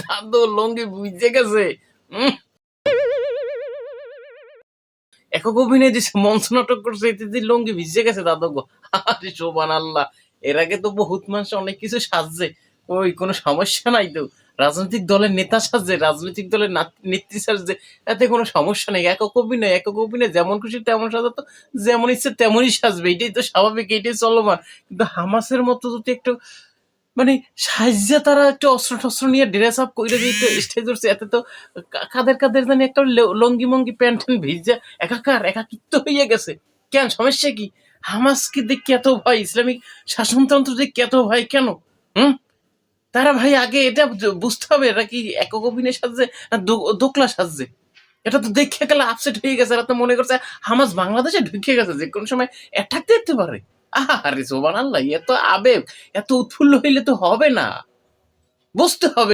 দাদু লঙ্গি বুঝে গেছে। উম, একক অভিনয় যে মঞ্চ নাটক করছে এতে যে লঙ্গি ভিজে গেছে দাদু গো। আরে শোভান আল্লাহ, এর আগে তো বহুত মানুষ অনেক কিছু সাজছে, ওই কোনো সমস্যা নাই তো। রাজনৈতিক দলের নেতা সাজছে, রাজনৈতিক দলের নেত্রী সাজছে, এতে কোনো সমস্যা নেই। একক অভিনয় যেমন খুশি তেমন সাজাতো, যেমন ইচ্ছে তেমনই সাজবে, এটাই তো স্বাভাবিক, এটাই চলমান। কিন্তু হামাসের মতো যদি একটু মানে সাহায্যে তারা একটু অস্ত্র টস্ত্র নিয়ে ড্রেস আপ করে দিয়ে একটু স্টেজ ধরছে, এতে তো কাদের কাদের জানি একটা লঙ্গি মঙ্গি প্যান্ট ট্যান্ট ভিজে একাকিত্ব হয়ে গেছে। কেন, সমস্যা কি? হামাসকে দেখে এত ভয়, ইসলামিক শাসনতন্ত্র দেখে এত ভয় কেন? হুম, তারা ভাই আগে এটা বুঝতে হবে এরা কি একক অভিনয় সাজছে না দোকলা সাজছে। এটা তো দেখে গেলে আপসেট হয়ে গেছে, এরা তো মনে করছে হামাস বাংলাদেশে ঢুকে গেছে, যে কোনো সময় অ্যাটাক দেখতে পারে। আরে সোবান আল্লাহ, এত আবেগ এত উৎফুল্ল হইলে তো হবে না, বুঝতে হবে।